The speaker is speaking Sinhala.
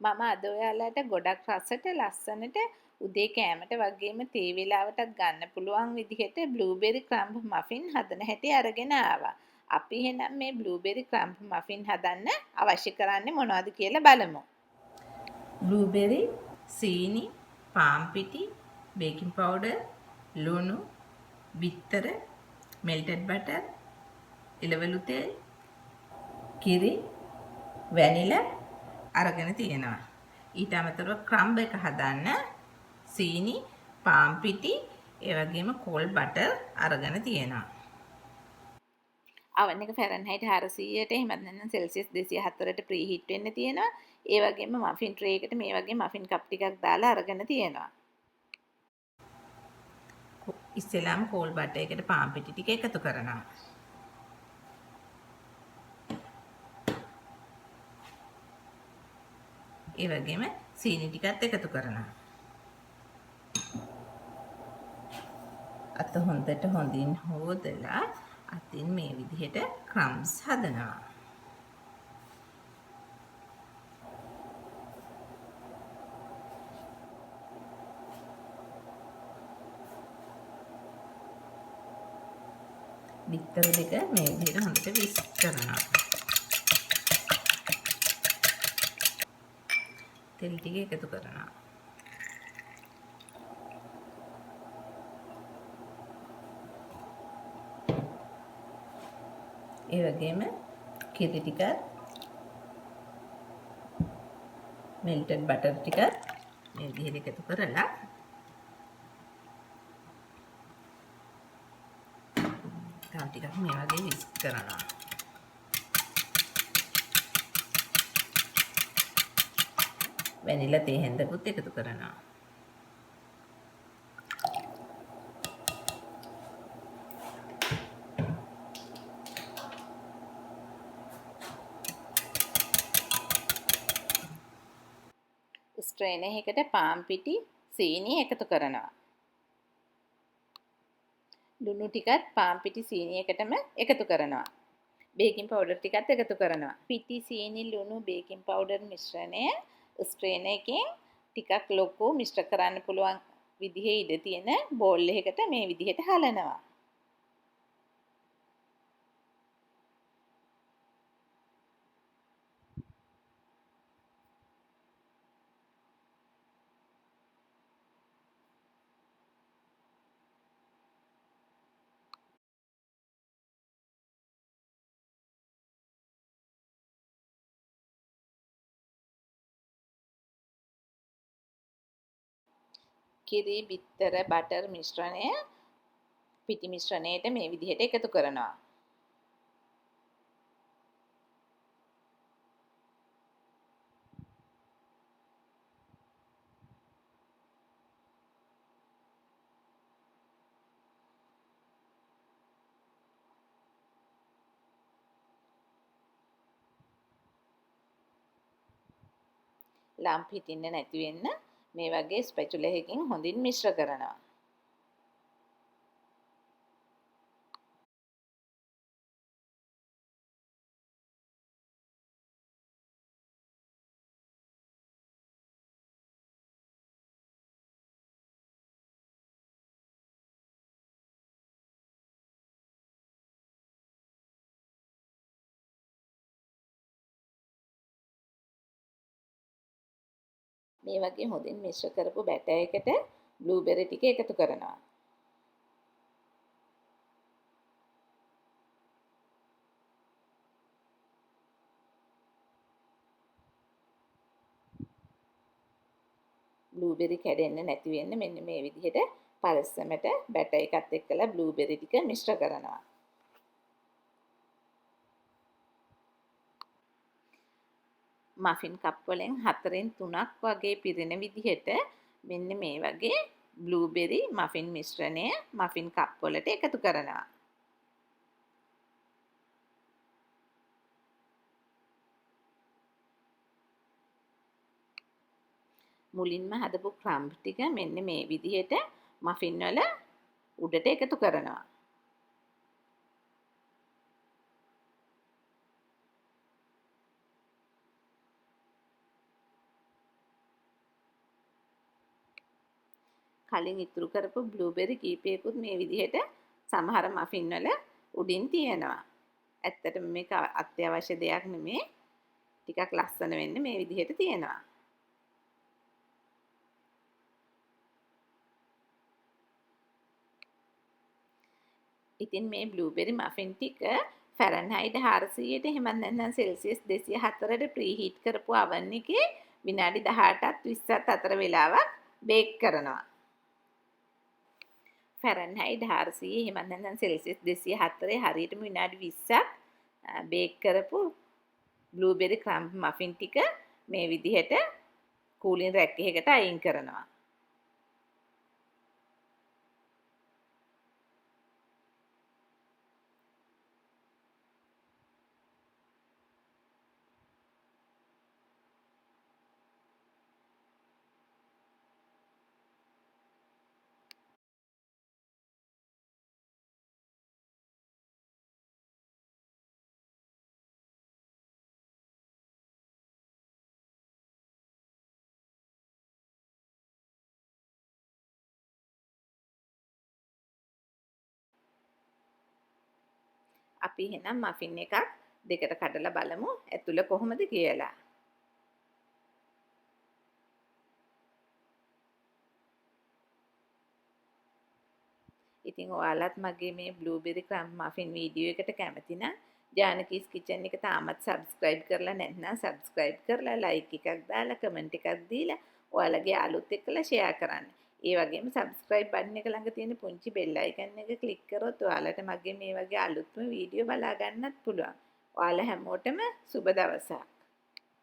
මම අද ඔයාලට ගොඩක් රසට ලස්සනට උදේ කෑමට වගේම තේ වේලාවටත් ගන්න පුළුවන් විදිහට බ්ලූබෙරි ක්‍රම්බ් මෆින් හදන හැටි අරගෙන ආවා. අපි එහෙනම් මේ බ්ලූබෙරි ක්‍රම්බ් මෆින් හදන්න අවශ්‍ය කරන්නේ මොනවද කියලා බලමු. බ්ලූබෙරි, සීනි, පාන් පිටි, බේකින් පවුඩර්, ලුණු, බිත්තර, මෙල්ටඩ් බටර්, එළවලු තෙල්, කිරි, වැනිලා අරගෙන තියෙනවා. ඊට අමතරව ක්‍රම්බ් එක හදන්න සීනි, පාන් පිටි, ඒ වගේම කෝල් බටර් අරගෙන තියෙනවා. oven එක ෆැරන්හයිට් 400ට එහෙම නැත්නම් සෙල්සියස් 204ට ප්‍රීහීට් වෙන්න තියෙනවා. ඒ වගේම මෆින් ට්‍රේ එකට මේ වගේ මෆින් කප් ටිකක් දාලා අරගෙන තියෙනවා. ඉස්සෙල්ලාම කෝල් බටර් එකට පාන් පිටි ටික එකතු කරනවා. ඒ වගේම සීනි ටිකත් එකතු කරනවා. අත හොඳින් හොදලා අතින් මේ විදිහට ක්‍රම්ස් හදනවා. බිත්තර දෙක මේ විදිහට හොඳට විස්ක් කරනවා. තෙල් ටික එකතු කරනවා. ඒ වගේම කිරි ටිකත් මෙල්ටඩ් බටර් ටිකත් මේ විදිහට එකතු කරලා තව ටිකක් මේ වගේ විස්ක් කරනවා. වැනිලා තේ හැඳකුත් එකතු කරනවා. ස්ට්‍රේනර් එකකට පාන් පිටි සීනි එකතු කරනවා. ලුණු ටිකත් පාන් පිටි සීනි එකටම එකතු කරනවා. බේකින් පවුඩර් ටිකත් එකතු කරනවා. පිටි සීනි ලුණු බේකින් පවුඩර් මිශ්‍රණය ස්ට්‍රේනර් එකෙන් ටිකක් ලොකු මිශ්‍ර කරන්න පුළුවන් විදිහේ ඉඩ තියෙන බෝල් එකකට මේ විදිහට හලනවා. කිරි බිත්තර බටර් මිශ්‍රණය පිටි මිශ්‍රණයට මේ විදිහට එකතු කරනවා. ලම්ප් හිටින්න නැති වෙන්න මේ වගේ ස්පැචුලා එකකින් හොඳින් මිශ්‍ර කරනවා. මේ වගේ හොඳින් මිශ්‍ර කරපු බැටර් එකට බ්ලූබෙරි ටික එකතු කරනවා. බ්ලූබෙරි කැඩෙන්නේ නැති වෙන්න මෙන්න මේ විදිහට පරිස්සමට බැටර් එකත් එක්කලා බ්ලූබෙරි ටික මිශ්‍ර කරනවා. මෆින් කප් වලින් 4න් 3ක් වගේ පිරෙන විදිහට මෙන්න මේ වගේ බ්ලූබෙරි මෆින් මිශ්‍රණය මෆින් කප් වලට එකතු කරනවා. මුලින්ම හදපු ක්‍රම්බ් ටික මෙන්න මේ විදිහට මෆින් වල උඩට එකතු කරනවා. කලින් ඉතුරු කරපු බ්ලූබෙරි කීපයකුත් මේ විදිහට සමහර මෆින් වල උඩින් තියෙනවා. ඇත්තටම මේක අත්‍යවශ්‍ය දෙයක් නෙමේ. ටිකක් ලස්සන වෙන්න මේ විදිහට තියෙනවා. ඉතින් මේ බ්ලූබෙරි මෆින් ටික ෆැරන්හයිට් 400ට එහෙම නැත්නම් සෙල්සියස් 204ට ප්‍රීහීට් කරපු oven එකේ විනාඩි 18ත් 20ත් අතර වෙලාවක් බේක් කරනවා. ෆැරන්හයිට් 400 එහෙම නැත්නම් සෙල්සියස් 204 හරියටම විනාඩි 20ක් බේක් කරපු බ්ලූබෙරි ක්‍රම්බ් මෆින් ටික මේ විදිහට කූලින් රැක් එකකට අයින් කරනවා. අපි එහෙනම් මෆින් එකක් දෙකට කඩලා බලමු ඇතුළ කොහොමද කියලා. ඉතින් ඔයාලත් මගේ මේ බ්ලූබෙරි ක්‍රම්බ් මෆින් වීඩියෝ එකට කැමති නම් ජානකීස් කිචන් එක තාමත් සබ්ස්ක්‍රයිබ් කරලා නැත්නම් සබ්ස්ක්‍රයිබ් කරලා ලයික් එකක් දාලා කමෙන්ට් එකක් දීලා ඔයාලගේ අලුත් එක්කලා ෂෙයා කරන්න. ඒ වගේම සබ්ස්ක්‍රයිබ් බටන් එක ළඟ තියෙන පුංචි බෙල් අයිකන් එක ක්ලික් කරොත් ඔයාලට මගේ මේ වගේ අලුත්ම වීඩියෝ බලා ගන්නත් පුළුවන්. ඔයාලා හැමෝටම සුබ දවසක්.